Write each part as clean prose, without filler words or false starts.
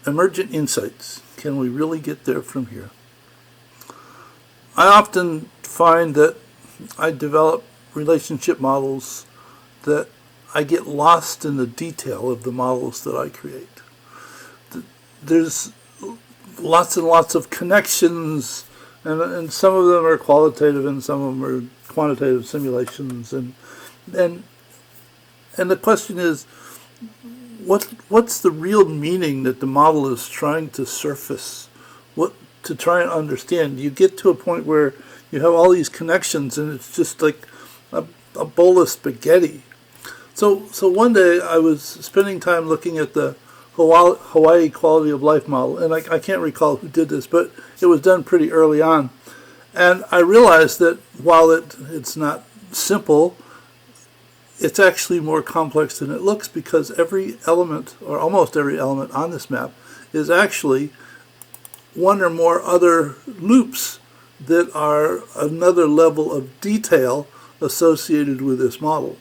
Emergent Insights. Can we really get there from here? I often find that I develop relationship models that I get lost in the detail of the models that I create. There's lots and lots of connections, and some of them are qualitative and some of them are quantitative simulations, and the question is, what's the real meaning that the model is trying to surface? What to try and understand? You get to a point where you have all these connections, and it's just like a bowl of spaghetti. So one day I was spending time looking at the Hawaii Quality of Life model, and I can't recall who did this, but it was done pretty early on. And I realized that while it's not simple, it's actually more complex than it looks, because every element, or almost every element on this map, is actually one or more other loops that are another level of detail associated with this model.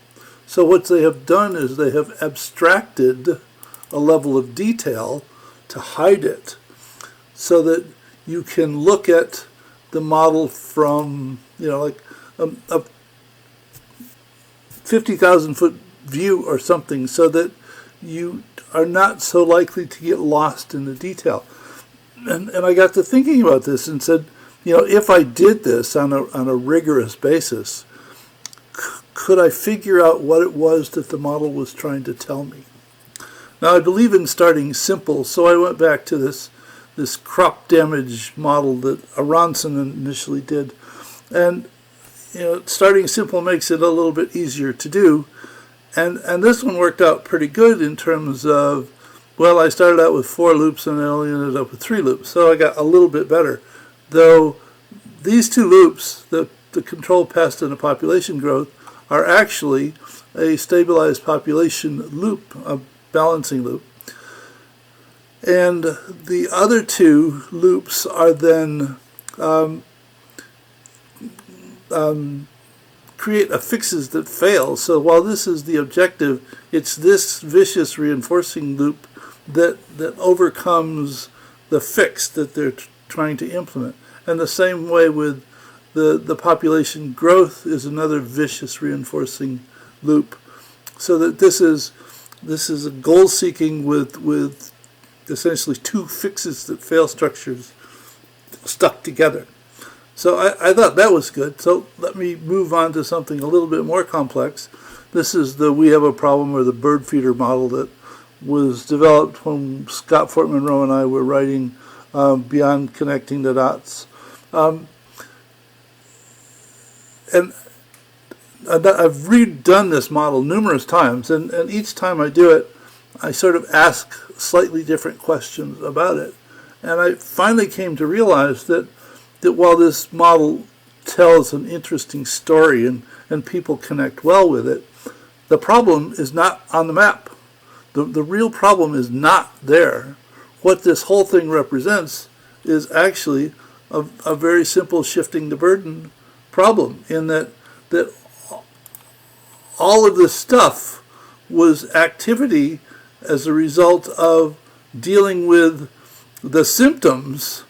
So what they have done is they have abstracted a level of detail to hide it, so that you can look at the model from, like a 50,000 foot view or something, so that you are not so likely to get lost in the detail. And I got to thinking about this and said, if I did this on a rigorous basis, could I figure out what it was that the model was trying to tell me? Now, I believe in starting simple, so I went back to this crop damage model that Aronson initially did. And starting simple makes it a little bit easier to do. And this one worked out pretty good in terms of, well, I started out with 4 loops and I only ended up with 3 loops. So I got a little bit better. Though these 2 loops, the control pest and the population growth, are actually a stabilized population loop, a balancing loop. And the other 2 loops are then create affixes that fail. So while this is the objective, it's this vicious reinforcing loop that overcomes the fix that they're trying to implement. And the same way with the population growth is another vicious reinforcing loop. So that this is a goal seeking with essentially 2 fixes that fail structures stuck together. So I thought that was good. So let me move on to something a little bit more complex. This is the We Have a Problem, or the bird feeder model, that was developed when Scott Fort Monroe and I were writing Beyond Connecting the Dots. And I've redone this model numerous times, and each time I do it, I sort of ask slightly different questions about it. And I finally came to realize that while this model tells an interesting story and people connect well with it, the problem is not on the map. The real problem is not there. What this whole thing represents is actually a very simple shifting the burden problem, in that all of this stuff was activity as a result of dealing with the symptoms,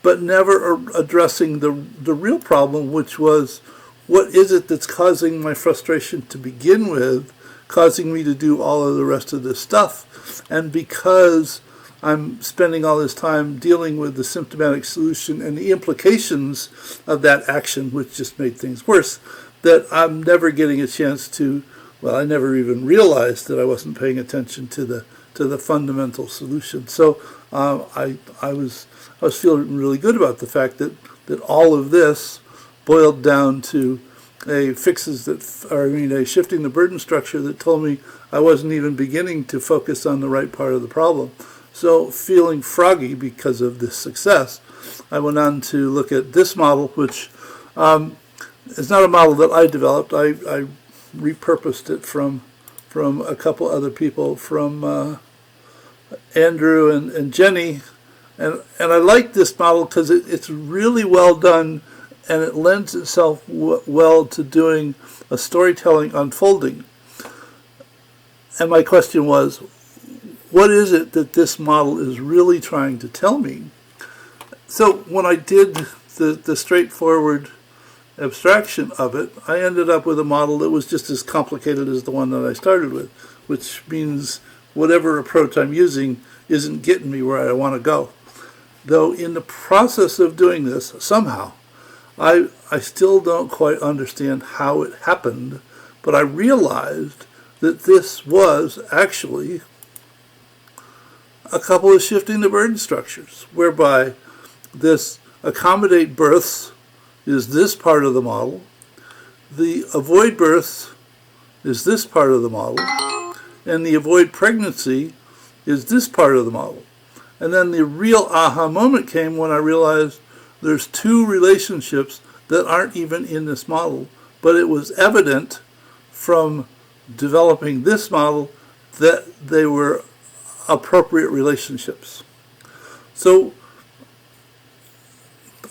but never addressing the real problem, which was, what is it that's causing my frustration to begin with, causing me to do all of the rest of this stuff? And because I'm spending all this time dealing with the symptomatic solution and the implications of that action, which just made things worse, that I'm never getting a chance to, well, I never even realized that I wasn't paying attention to the fundamental solution. So I was feeling really good about the fact that all of this boiled down to a shifting the burden structure that told me I wasn't even beginning to focus on the right part of the problem. So, feeling froggy because of this success, I went on to look at this model, which is not a model that I developed. I repurposed it from a couple other people, from Andrew and Jenny. And I like this model because it's really well done, and it lends itself well to doing a storytelling unfolding. And my question was, what is it that this model is really trying to tell me? So when I did the straightforward abstraction of it, I ended up with a model that was just as complicated as the one that I started with, which means whatever approach I'm using isn't getting me where I want to go. Though in the process of doing this, somehow, I still don't quite understand how it happened, but I realized that this was actually a couple of shifting the burden structures, whereby this accommodate births is this part of the model, the avoid births is this part of the model, and the avoid pregnancy is this part of the model. And then the real aha moment came when I realized there's two relationships that aren't even in this model, but it was evident from developing this model that they were appropriate relationships. So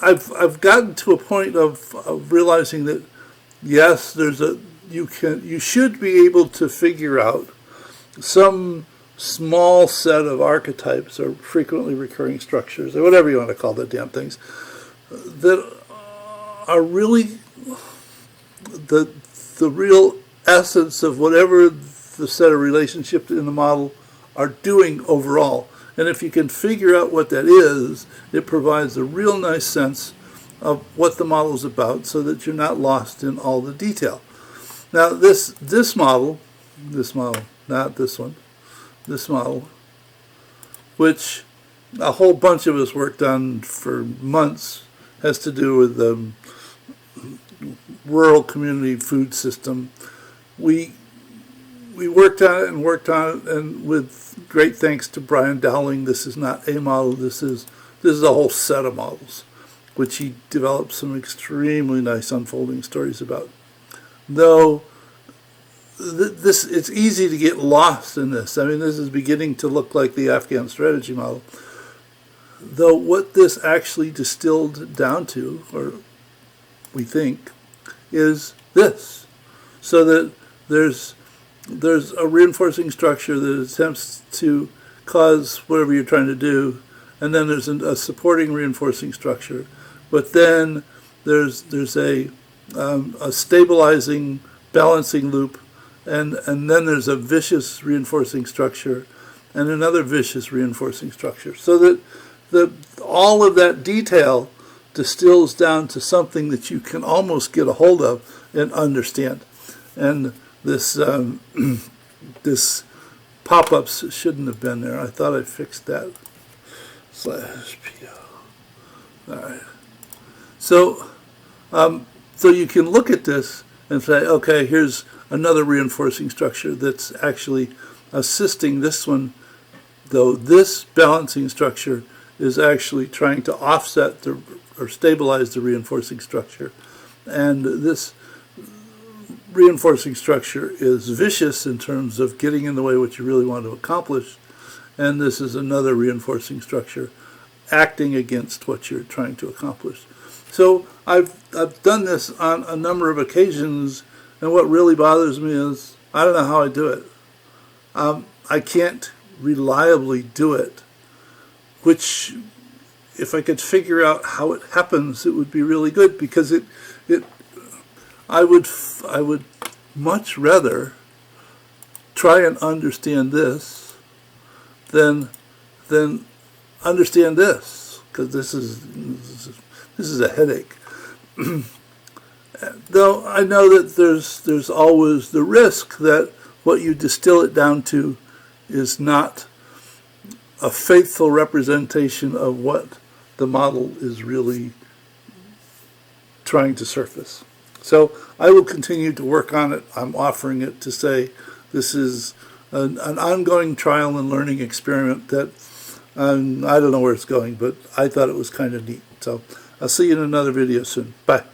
I've gotten to a point of realizing that yes, you should be able to figure out some small set of archetypes or frequently recurring structures or whatever you want to call the damn things that are really the real essence of whatever the set of relationships in the model are doing overall. And if you can figure out what that is, it provides a real nice sense of what the model is about so that you're not lost in all the detail. Now this model, not this one, this model, which a whole bunch of us worked on for months, has to do with the rural community food system. We worked on it, and with great thanks to Brian Dowling, this is not a model, this is a whole set of models, which he developed some extremely nice unfolding stories about. Though it's easy to get lost in this. I mean, this is beginning to look like the Afghan strategy model. Though what this actually distilled down to, or we think, is this. So that there's a reinforcing structure that attempts to cause whatever you're trying to do, and then there's a supporting reinforcing structure. But then there's a stabilizing balancing loop, and then there's a vicious reinforcing structure and another vicious reinforcing structure. So that all of that detail distills down to something that you can almost get a hold of and understand. And this this pop-ups shouldn't have been there. I thought I fixed that. /PO. All right. So you can look at this and say, okay, here's another reinforcing structure that's actually assisting this one, though this balancing structure is actually trying to offset or stabilize the reinforcing structure. And this reinforcing structure is vicious in terms of getting in the way of what you really want to accomplish. And this is another reinforcing structure acting against what you're trying to accomplish. So I've done this on a number of occasions, and what really bothers me is I don't know how I do it. I can't reliably do it, which if I could figure out how it happens, it would be really good, because I would much rather try and understand this than understand this, because this is a headache. Though I know that there's always the risk that what you distill it down to is not a faithful representation of what the model is really trying to surface. So I will continue to work on it. I'm offering it to say this is an ongoing trial and learning experiment that I don't know where it's going, but I thought it was kind of neat. So I'll see you in another video soon. Bye.